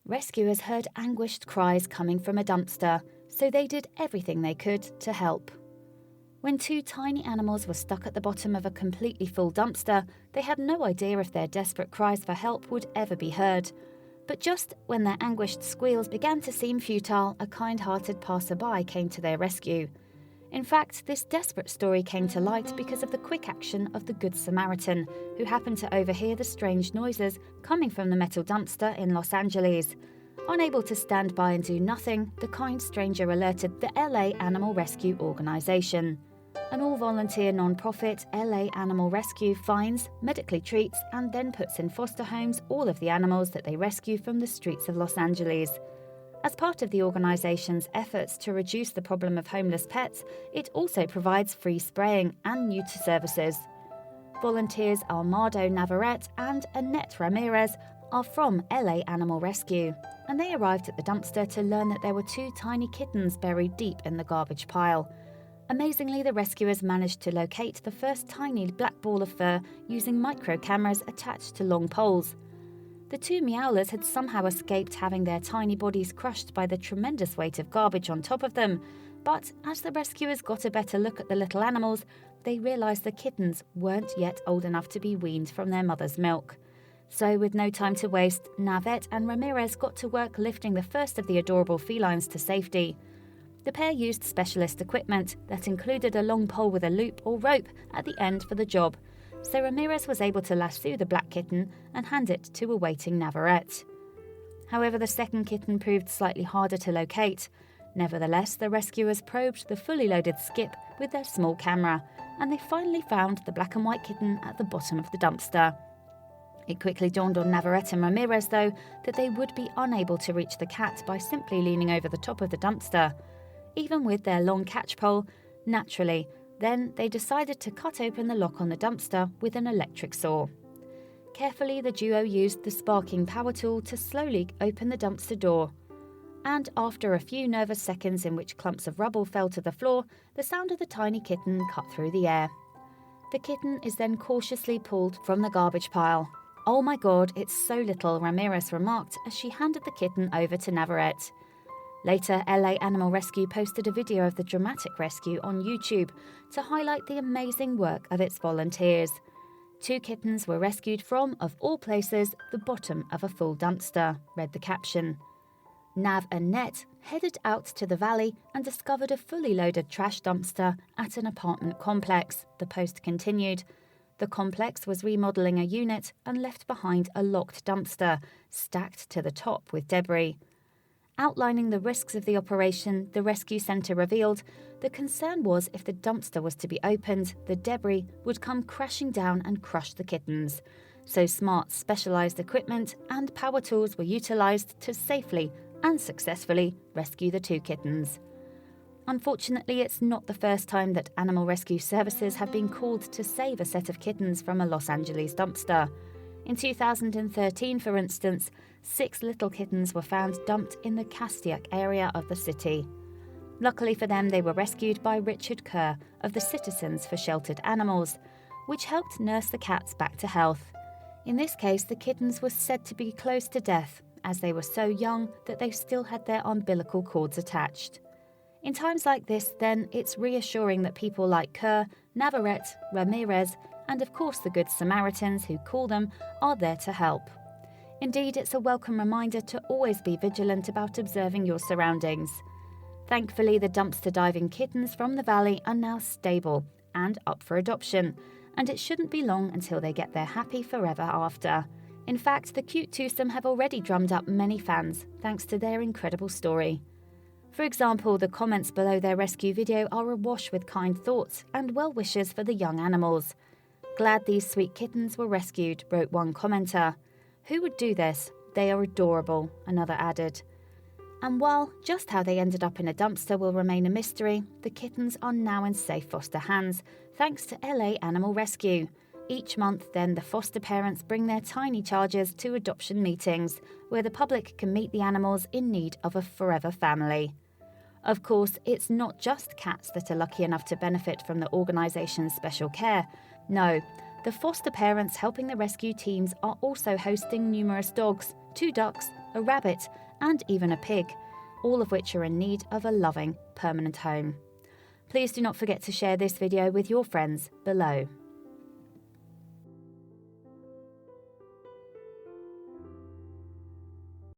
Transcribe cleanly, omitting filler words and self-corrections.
Rescuers heard anguished cries coming from a dumpster, so they did everything they could to help. When two tiny animals were stuck at the bottom of a completely full dumpster, they had no idea if their desperate cries for help would ever be heard. But just when their anguished squeals began to seem futile, a kind-hearted passerby came to their rescue. In fact, this desperate story came to light because of the quick action of the Good Samaritan, who happened to overhear the strange noises coming from the metal dumpster in Los Angeles. Unable to stand by and do nothing, the kind stranger alerted the LA Animal Rescue Organization. An all-volunteer non-profit, LA Animal Rescue finds, medically treats, and then puts in foster homes all of the animals that they rescue from the streets of Los Angeles. As part of the organization's efforts to reduce the problem of homeless pets, it also provides free spraying and neuter services. Volunteers Armando Navarrete and Annette Ramirez are from LA Animal Rescue, and they arrived at the dumpster to learn that there were two tiny kittens buried deep in the garbage pile. Amazingly, the rescuers managed to locate the first tiny black ball of fur using micro cameras attached to long poles. The two meowlers had somehow escaped having their tiny bodies crushed by the tremendous weight of garbage on top of them, but as the rescuers got a better look at the little animals, they realised the kittens weren't yet old enough to be weaned from their mother's milk. So with no time to waste, Navette and Ramirez got to work lifting the first of the adorable felines to safety. The pair used specialist equipment that included a long pole with a loop or rope at the end for the job, so Ramirez was able to lasso the black kitten and hand it to a waiting Navarrete. However, the second kitten proved slightly harder to locate. Nevertheless, the rescuers probed the fully loaded skip with their small camera, and they finally found the black and white kitten at the bottom of the dumpster. It quickly dawned on Navarrete and Ramirez, though, that they would be unable to reach the cat by simply leaning over the top of the dumpster. Even with their long catch pole, naturally, then they decided to cut open the lock on the dumpster with an electric saw. Carefully, the duo used the sparking power tool to slowly open the dumpster door. And after a few nervous seconds in which clumps of rubble fell to the floor, the sound of the tiny kitten cut through the air. The kitten is then cautiously pulled from the garbage pile. "Oh my God, it's so little," Ramirez remarked as she handed the kitten over to Navarrete. Later, LA Animal Rescue posted a video of the dramatic rescue on YouTube to highlight the amazing work of its volunteers. Two kittens were rescued from, of all places, the bottom of a full dumpster, read the caption. Nav and Net headed out to the valley and discovered a fully loaded trash dumpster at an apartment complex, the post continued. The complex was remodeling a unit and left behind a locked dumpster, stacked to the top with debris. Outlining the risks of the operation, the rescue centre revealed the concern was if the dumpster was to be opened, the debris would come crashing down and crush the kittens. So smart, specialised equipment and power tools were utilised to safely and successfully rescue the two kittens. Unfortunately, it's not the first time that animal rescue services have been called to save a set of kittens from a Los Angeles dumpster. In 2013, for instance, 6 little kittens were found dumped in the Castiac area of the city. Luckily for them, they were rescued by Richard Kerr of the Citizens for Sheltered Animals, which helped nurse the cats back to health. In this case, the kittens were said to be close to death, as they were so young that they still had their umbilical cords attached. In times like this, then, it's reassuring that people like Kerr, Navarrete, Ramirez, and of course the Good Samaritans, who call them, are there to help. Indeed, it's a welcome reminder to always be vigilant about observing your surroundings. Thankfully, the dumpster diving kittens from the valley are now stable and up for adoption, and it shouldn't be long until they get their happy forever after. In fact, the cute twosome have already drummed up many fans thanks to their incredible story. For example, the comments below their rescue video are awash with kind thoughts and well wishes for the young animals. "Glad these sweet kittens were rescued," wrote one commenter. "Who would do this? They are adorable," another added. And while just how they ended up in a dumpster will remain a mystery, the kittens are now in safe foster hands, thanks to LA Animal Rescue. Each month, then, the foster parents bring their tiny charges to adoption meetings, where the public can meet the animals in need of a forever family. Of course, it's not just cats that are lucky enough to benefit from the organisation's special care. No, the foster parents helping the rescue teams are also hosting numerous dogs, 2 ducks, a rabbit, and even a pig, all of which are in need of a loving, permanent home. Please do not forget to share this video with your friends below.